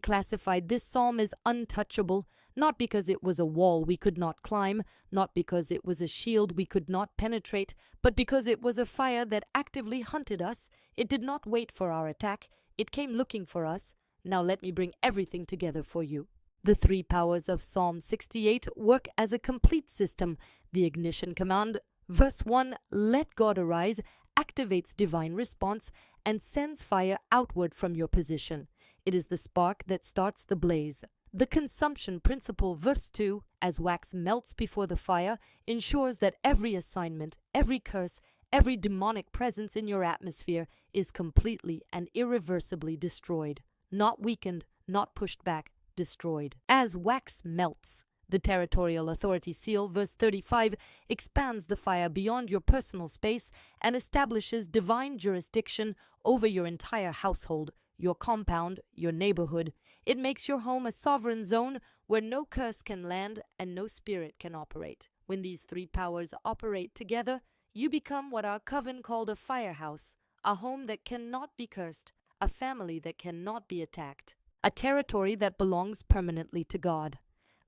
classified this psalm as untouchable, not because it was a wall we could not climb, not because it was a shield we could not penetrate, but because it was a fire that actively hunted us. It did not wait for our attack. It came looking for us. Now let me bring everything together for you. The 3 powers of Psalm 68 work as a complete system. The ignition command, verse 1, "Let God arise," activates divine response and sends fire outward from your position. It is the spark that starts the blaze. The consumption principle, verse 2, "As wax melts before the fire," ensures that every assignment, every curse, every demonic presence in your atmosphere is completely and irreversibly destroyed. Not weakened, not pushed back, destroyed. As wax melts. The Territorial Authority Seal, verse 35, expands the fire beyond your personal space and establishes divine jurisdiction over your entire household, your compound, your neighborhood. It makes your home a sovereign zone where no curse can land and no spirit can operate. When these three powers operate together, you become what our coven called a firehouse, a home that cannot be cursed, a family that cannot be attacked, a territory that belongs permanently to God.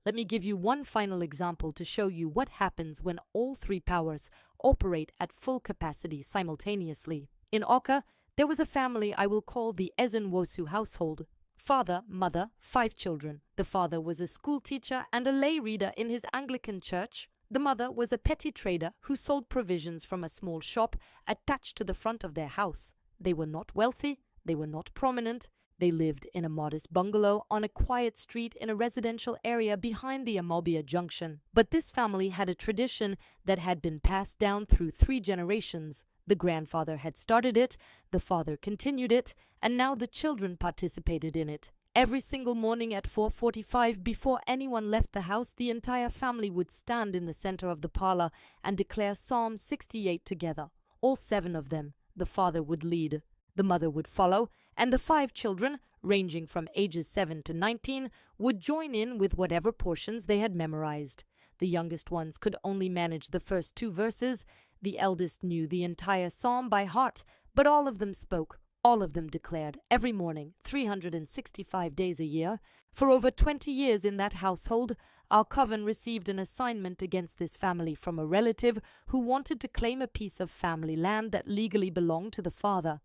Let me give you one final example to show you what happens when all three powers operate at full capacity simultaneously. In Oka, there was a family I will call the Ezenwosu household. Father, mother, 5 children. The father was a school teacher and a lay reader in his Anglican church. The mother was a petty trader who sold provisions from a small shop attached to the front of their house. They were not wealthy, they were not prominent. They lived in a modest bungalow on a quiet street in a residential area behind the Amobia Junction. But this family had a tradition that had been passed down through 3 generations. The grandfather had started it, the father continued it, and now the children participated in it. Every single morning at 4:45, before anyone left the house, the entire family would stand in the center of the parlor and declare Psalm 68 together. All 7 of them. The father would lead. The mother would follow, and the 5 children, ranging from ages 7 to 19, would join in with whatever portions they had memorized. The youngest ones could only manage the first 2 verses. The eldest knew the entire psalm by heart, but all of them spoke, all of them declared, every morning, 365 days a year. For over 20 years in that household, our coven received an assignment against this family from a relative who wanted to claim a piece of family land that legally belonged to the father.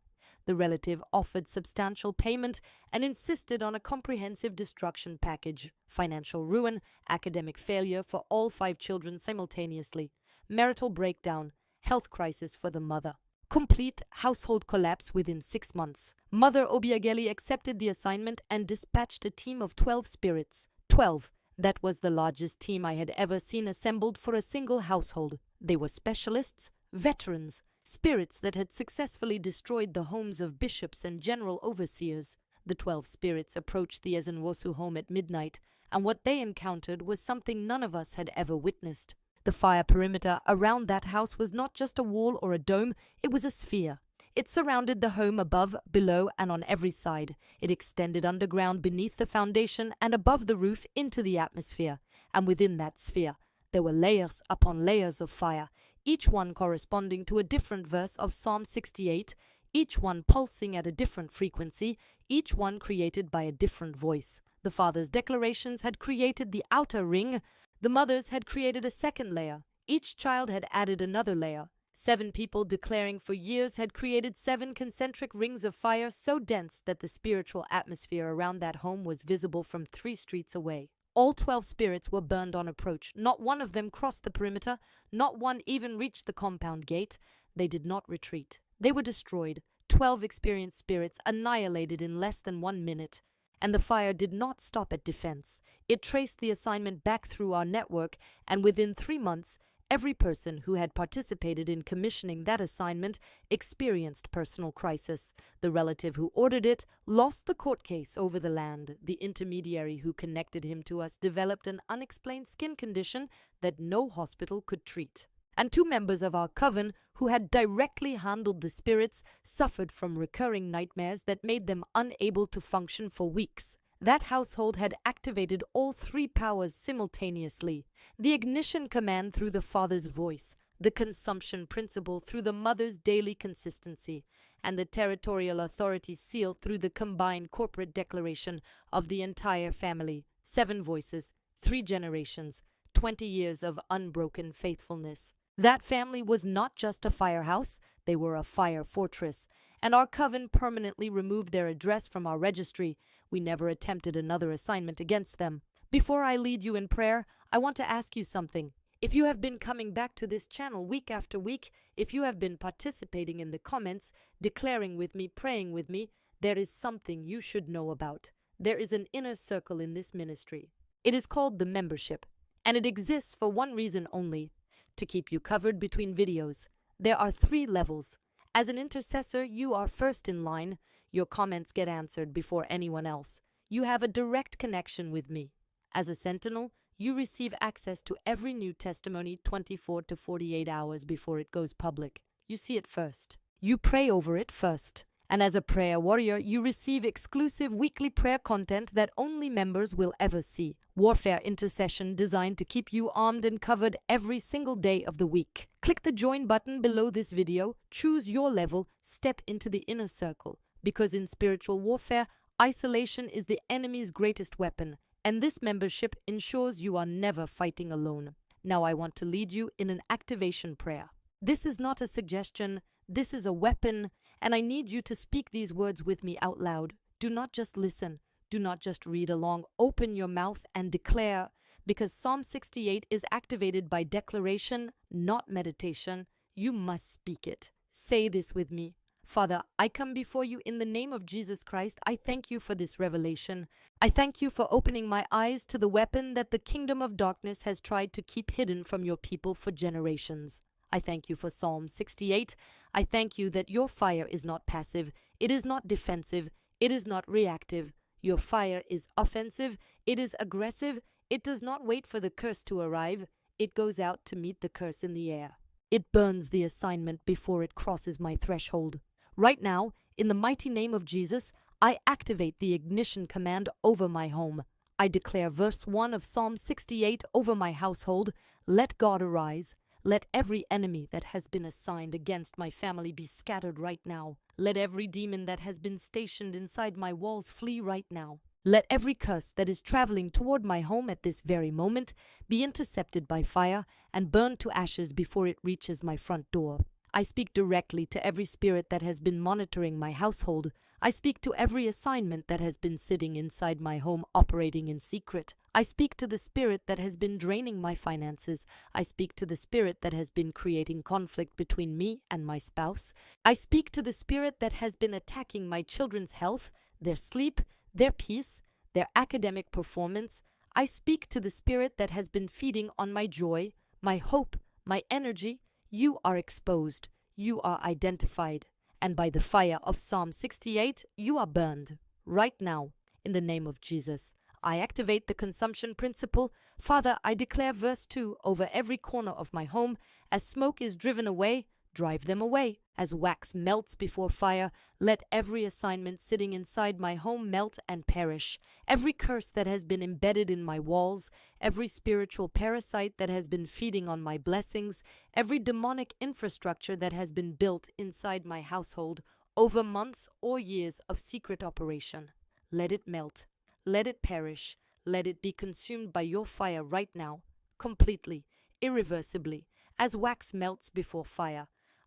The relative offered substantial payment and insisted on a comprehensive destruction package, financial ruin, academic failure for all 5 children simultaneously, marital breakdown, health crisis for the mother, complete household collapse within 6 months. Mother Obiageli accepted the assignment and dispatched a team of 12 spirits. 12. That was the largest team I had ever seen assembled for a single household. They were specialists, veterans, spirits that had successfully destroyed the homes of bishops and general overseers. The 12 spirits approached the Ezenwosu home at midnight, and what they encountered was something none of us had ever witnessed. The fire perimeter around that house was not just a wall or a dome, it was a sphere. It surrounded the home above, below, and on every side. It extended underground beneath the foundation and above the roof into the atmosphere. And within that sphere, there were layers upon layers of fire, each one corresponding to a different verse of Psalm 68, each one pulsing at a different frequency, each one created by a different voice. The father's declarations had created the outer ring. The mother's had created a second layer. Each child had added another layer. 7 people declaring for years had created 7 concentric rings of fire so dense that the spiritual atmosphere around that home was visible from 3 streets away. All 12 spirits were burned on approach. Not one of them crossed the perimeter. Not one even reached the compound gate. They did not retreat. They were destroyed. 12 experienced spirits annihilated in less than 1 minute. And the fire did not stop at defense. It traced the assignment back through our network, and within 3 months, every person who had participated in commissioning that assignment experienced personal crisis. The relative who ordered it lost the court case over the land. The intermediary who connected him to us developed an unexplained skin condition that no hospital could treat. And 2 members of our coven who had directly handled the spirits suffered from recurring nightmares that made them unable to function for weeks. That household had activated all 3 powers simultaneously. The ignition command through the father's voice, the consumption principle through the mother's daily consistency, and the territorial authority seal through the combined corporate declaration of the entire family. 7 voices, 3 generations, 20 years of unbroken faithfulness. That family was not just a firehouse, they were a fire fortress, and our coven permanently removed their address from our registry. We never attempted another assignment against them. Before I lead you in prayer, I want to ask you something. If you have been coming back to this channel week after week, if you have been participating in the comments, declaring with me, praying with me, there is something you should know about. There is an inner circle in this ministry. It is called the membership, and it exists for one reason only: to keep you covered between videos. There are 3 levels. As an intercessor, you are first in line. Your comments get answered before anyone else. You have a direct connection with me. As a sentinel, you receive access to every new testimony 24 to 48 hours before it goes public. You see it first. You pray over it first. And as a prayer warrior, you receive exclusive weekly prayer content that only members will ever see. Warfare intercession designed to keep you armed and covered every single day of the week. Click the join button below this video, choose your level, step into the inner circle. Because in spiritual warfare, isolation is the enemy's greatest weapon, and this membership ensures you are never fighting alone. Now I want to lead you in an activation prayer. This is not a suggestion, this is a weapon, and I need you to speak these words with me out loud. Do not just listen, do not just read along, open your mouth and declare, because Psalm 68 is activated by declaration, not meditation. You must speak it. Say this with me. Father, I come before you in the name of Jesus Christ. I thank you for this revelation. I thank you for opening my eyes to the weapon that the kingdom of darkness has tried to keep hidden from your people for generations. I thank you for Psalm 68. I thank you that your fire is not passive, it is not defensive, it is not reactive. Your fire is offensive, it is aggressive, it does not wait for the curse to arrive, it goes out to meet the curse in the air. It burns the assignment before it crosses my threshold. Right now, in the mighty name of Jesus, I activate the ignition command over my home. I declare verse 1 of Psalm 68 over my household. Let God arise. Let every enemy that has been assigned against my family be scattered right now. Let every demon that has been stationed inside my walls flee right now. Let every curse that is traveling toward my home at this very moment be intercepted by fire and burned to ashes before it reaches my front door. I speak directly to every spirit that has been monitoring my household. I speak to every assignment that has been sitting inside my home operating in secret. I speak to the spirit that has been draining my finances. I speak to the spirit that has been creating conflict between me and my spouse. I speak to the spirit that has been attacking my children's health, their sleep, their peace, their academic performance. I speak to the spirit that has been feeding on my joy, my hope, my energy. You are exposed. You are identified. And by the fire of Psalm 68, you are burned. Right now, in the name of Jesus, I activate the consumption principle. Father, I declare verse 2 over every corner of my home. As smoke is driven away, drive them away. As wax melts before fire, let every assignment sitting inside my home melt and perish. Every curse that has been embedded in my walls, every spiritual parasite that has been feeding on my blessings, every demonic infrastructure that has been built inside my household over months or years of secret operation. Let it melt. Let it perish. Let it be consumed by your fire right now, completely, irreversibly, as wax melts before fire.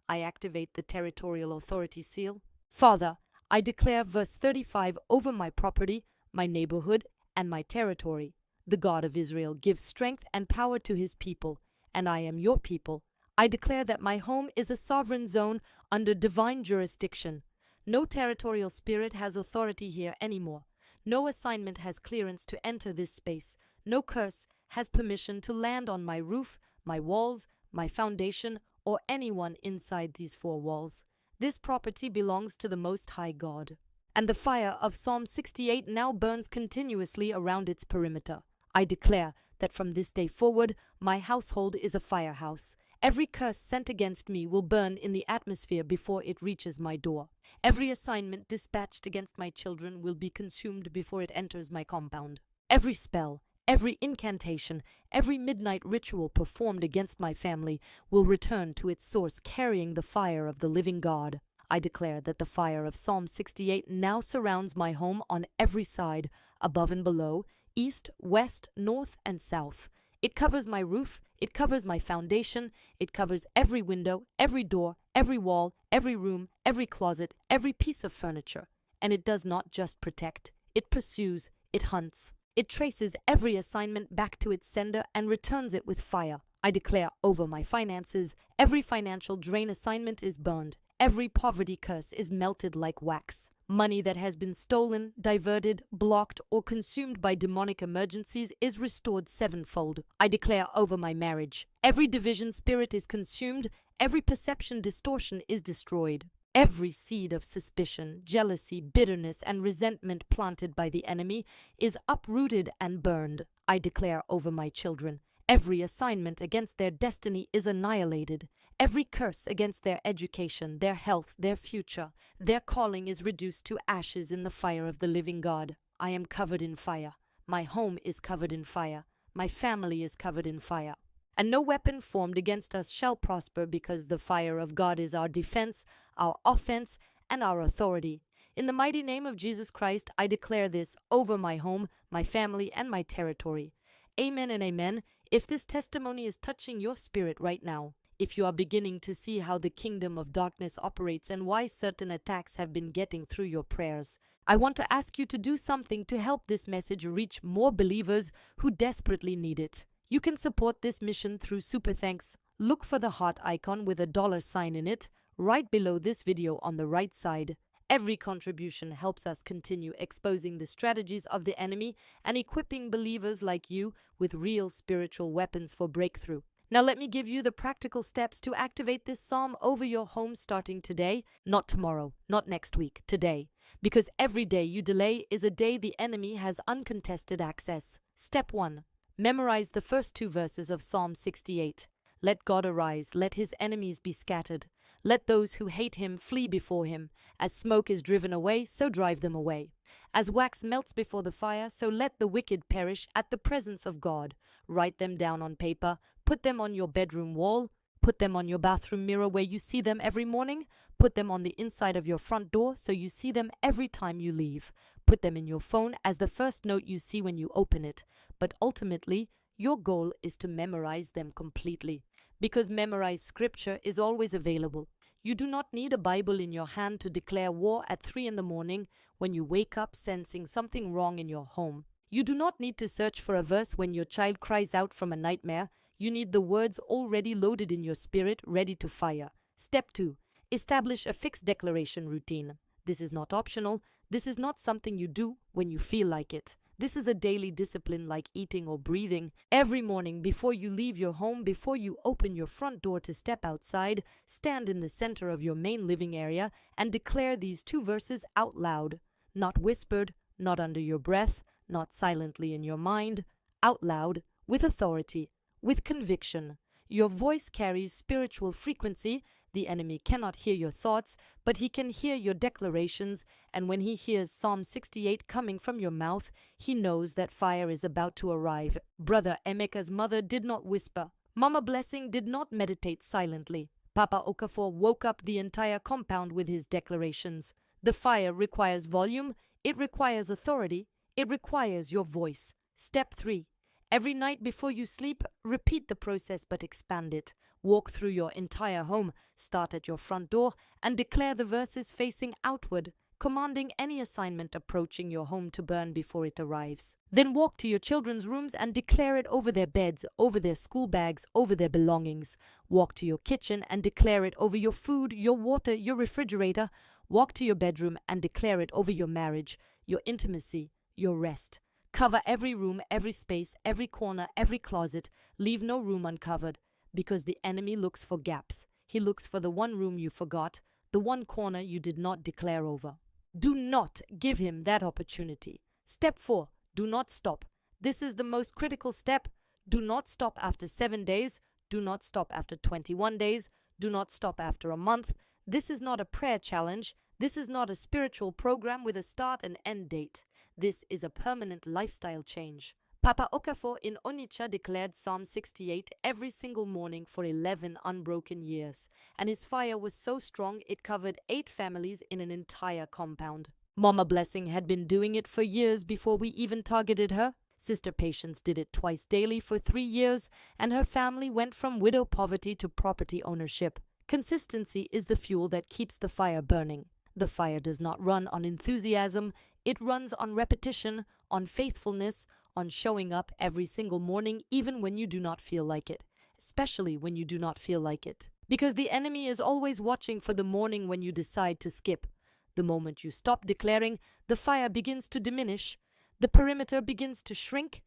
I activate the Territorial authority seal. Father, I declare verse 35 over my property, my neighborhood, and my territory. The God of Israel gives strength and power to his people, and I am your people. I declare that my home is a sovereign zone under divine jurisdiction. No territorial spirit has authority here anymore. No assignment has clearance to enter this space. No curse has permission to land on my roof, my walls, my foundation, or anyone inside these four walls. This property belongs to the Most High God. And the fire of Psalm 68 now burns continuously around its perimeter. I declare that from this day forward, my household is a firehouse. Every curse sent against me will burn in the atmosphere before it reaches my door. Every assignment dispatched against my children will be consumed before it enters my compound. Every spell, every incantation, every midnight ritual performed against my family will return to its source carrying the fire of the living God. I declare that the fire of Psalm 68 now surrounds my home on every side, above and below, east, west, north, and south. It covers my roof, it covers my foundation, it covers every window, every door, every wall, every room, every closet, every piece of furniture. And it does not just protect, it pursues, it hunts. It traces every assignment back to its sender and returns it with fire. I declare over my finances, every financial drain assignment is burned. Every poverty curse is melted like wax. Money that has been stolen, diverted, blocked, or consumed by demonic emergencies is restored sevenfold. I declare over my marriage, every division spirit is consumed, every perception distortion is destroyed. Every seed of suspicion, jealousy, bitterness, and resentment planted by the enemy is uprooted and burned. I declare over my children, every assignment against their destiny is annihilated. Every curse against their education, their health, their future, their calling is reduced to ashes in the fire of the living God. I am covered in fire. My home is covered in fire. My family is covered in fire. And no weapon formed against us shall prosper, because the fire of God is our defense, our offense, and our authority. In the mighty name of Jesus Christ, I declare this over my home, my family, and my territory. Amen and amen. If this testimony is touching your spirit right now, if you are beginning to see how the kingdom of darkness operates and why certain attacks have been getting through your prayers, I want to ask you to do something to help this message reach more believers who desperately need it. You can support this mission through Super Thanks. Look for the heart icon with a $sign in it, right below this video on the right side. Every contribution helps us continue exposing the strategies of the enemy and equipping believers like you with real spiritual weapons for breakthrough. Now let me give you the practical steps to activate this psalm over your home starting today, not tomorrow, not next week, today. Because every day you delay is a day the enemy has uncontested access. Step 1. Memorize the first 2 verses of Psalm 68. Let God arise, let his enemies be scattered. Let those who hate him flee before him. As smoke is driven away, so drive them away. As wax melts before the fire, so let the wicked perish at the presence of God. Write them down on paper, put them on your bedroom wall, put them on your bathroom mirror where you see them every morning, put them on the inside of your front door so you see them every time you leave. Put them in your phone as the first note you see when you open it. But ultimately, your goal is to memorize them completely, because memorized scripture is always available. You do not need a Bible in your hand to declare war at 3 in the morning when you wake up sensing something wrong in your home. You do not need to search for a verse when your child cries out from a nightmare. You need the words already loaded in your spirit, ready to fire. Step 2. Establish a fixed declaration routine. This is not optional. This is not something you do when you feel like it. This is a daily discipline like eating or breathing. Every morning before you leave your home, before you open your front door to step outside, stand in the center of your main living area and declare these 2 verses out loud. Not whispered, not under your breath, not silently in your mind. Out loud, with authority, with conviction. Your voice carries spiritual frequency. The enemy cannot hear your thoughts, but he can hear your declarations, and when he hears Psalm 68 coming from your mouth, he knows that fire is about to arrive. Brother Emeka's mother did not whisper. Mama Blessing did not meditate silently. Papa Okafor woke up the entire compound with his declarations. The fire requires volume, it requires authority, it requires your voice. Step 3. Every night before you sleep, repeat the process but expand it. Walk through your entire home, start at your front door, and declare the verses facing outward, commanding any assignment approaching your home to burn before it arrives. Then walk to your children's rooms and declare it over their beds, over their school bags, over their belongings. Walk to your kitchen and declare it over your food, your water, your refrigerator. Walk to your bedroom and declare it over your marriage, your intimacy, your rest. Cover every room, every space, every corner, every closet. Leave no room uncovered, because the enemy looks for gaps. He looks for the one room you forgot, the one corner you did not declare over. Do not give him that opportunity. Step 4. Do not stop. This is the most critical step. Do not stop after 7 days. Do not stop after 21 days. Do not stop after a month. This is not a prayer challenge. This is not a spiritual program with a start and end date. This is a permanent lifestyle change. Papa Okafor in Onitsha declared Psalm 68 every single morning for 11 unbroken years, and his fire was so strong it covered 8 families in an entire compound. Mama Blessing had been doing it for years before we even targeted her. Sister Patience did it twice daily for 3 years, and her family went from widow poverty to property ownership. Consistency is the fuel that keeps the fire burning. The fire does not run on enthusiasm, it runs on repetition, on faithfulness, on showing up every single morning even when you do not feel like it, especially when you do not feel like it. Because the enemy is always watching for the morning when you decide to skip. The moment you stop declaring, the fire begins to diminish, the perimeter begins to shrink,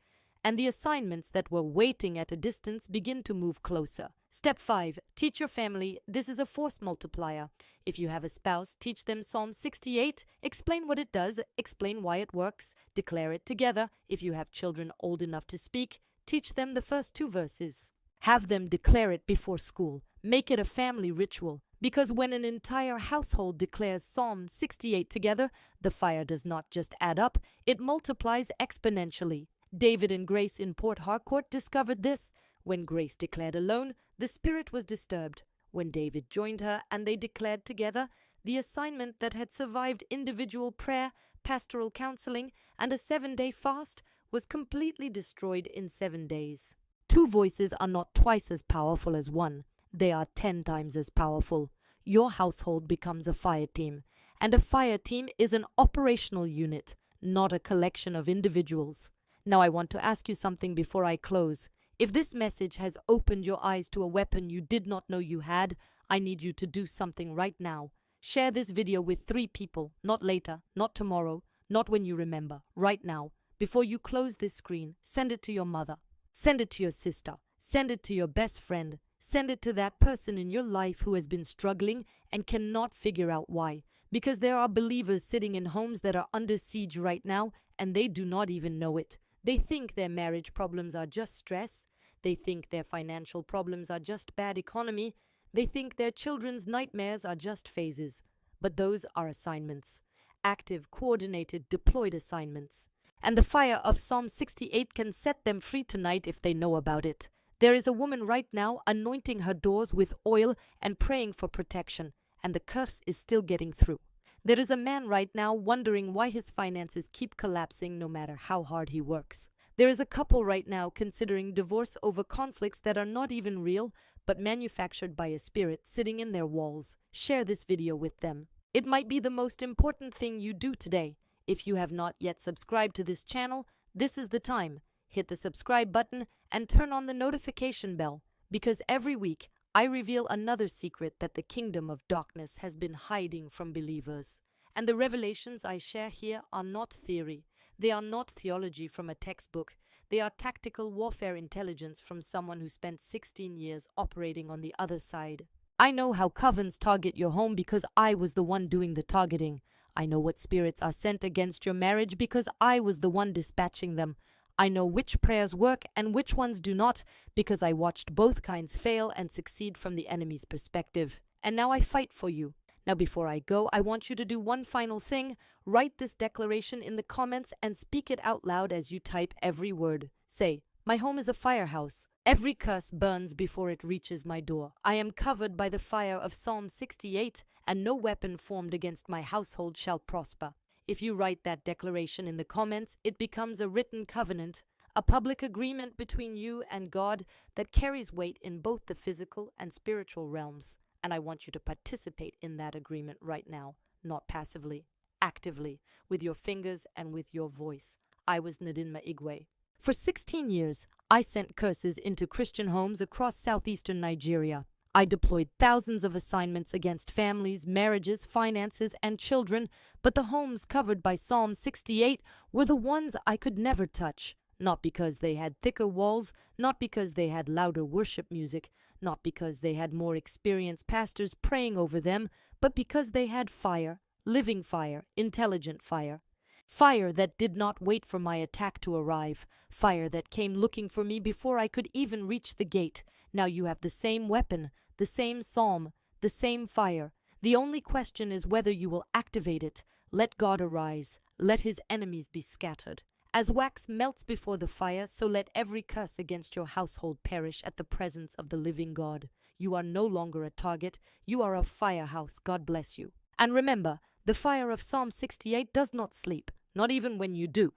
and the assignments that were waiting at a distance begin to move closer. Step 5. Teach your family. This is a force multiplier. If you have a spouse, teach them Psalm 68. Explain what it does. Explain why it works. Declare it together. If you have children old enough to speak, teach them the first 2 verses. Have them declare it before school. Make it a family ritual, because when an entire household declares Psalm 68 together, the fire does not just add up, it multiplies exponentially. David and Grace in Port Harcourt discovered this. When Grace declared alone, the spirit was disturbed. When David joined her and they declared together, the assignment that had survived individual prayer, pastoral counseling, and a 7-day fast was completely destroyed in 7 days. 2 voices are not twice as powerful as one. They are 10 times as powerful. Your household becomes a fire team, and a fire team is an operational unit, not a collection of individuals. Now I want to ask you something before I close. If this message has opened your eyes to a weapon you did not know you had, I need you to do something right now. Share this video with 3 people, not later, not tomorrow, not when you remember, right now. Before you close this screen, send it to your mother, send it to your sister, send it to your best friend, send it to that person in your life who has been struggling and cannot figure out why. Because there are believers sitting in homes that are under siege right now and they do not even know it. They think their marriage problems are just stress. They think their financial problems are just bad economy. They think their children's nightmares are just phases. But those are assignments. Active, coordinated, deployed assignments. And the fire of Psalm 68 can set them free tonight if they know about it. There is a woman right now anointing her doors with oil and praying for protection, and the curse is still getting through. There is a man right now wondering why his finances keep collapsing no matter how hard he works. There is a couple right now considering divorce over conflicts that are not even real, but manufactured by a spirit sitting in their walls. Share this video with them. It might be the most important thing you do today. If you have not yet subscribed to this channel, this is the time. Hit the subscribe button and turn on the notification bell, because every week I reveal another secret that the kingdom of darkness has been hiding from believers. And the revelations I share here are not theory. They are not theology from a textbook. They are tactical warfare intelligence from someone who spent 16 years operating on the other side. I know how covens target your home because I was the one doing the targeting. I know what spirits are sent against your marriage because I was the one dispatching them. I know which prayers work and which ones do not because I watched both kinds fail and succeed from the enemy's perspective. And now I fight for you. Now before I go, I want you to do one final thing. Write this declaration in the comments and speak it out loud as you type every word. Say, my home is a firehouse. Every curse burns before it reaches my door. I am covered by the fire of Psalm 68, and no weapon formed against my household shall prosper. If you write that declaration in the comments, it becomes a written covenant, a public agreement between you and God that carries weight in both the physical and spiritual realms. And I want you to participate in that agreement right now, not passively, actively, with your fingers and with your voice. I was Nadinma Igwe. For 16 years, I sent curses into Christian homes across southeastern Nigeria. I deployed thousands of assignments against families, marriages, finances, and children, but the homes covered by Psalm 68 were the ones I could never touch. Not because they had thicker walls, not because they had louder worship music, not because they had more experienced pastors praying over them, but because they had fire, living fire, intelligent fire. Fire that did not wait for my attack to arrive. Fire that came looking for me before I could even reach the gate. Now you have the same weapon, the same psalm, the same fire. The only question is whether you will activate it. Let God arise. Let his enemies be scattered. As wax melts before the fire, so let every curse against your household perish at the presence of the living God. You are no longer a target. You are a firehouse. God bless you. And remember, the fire of Psalm 68 does not sleep, not even when you do.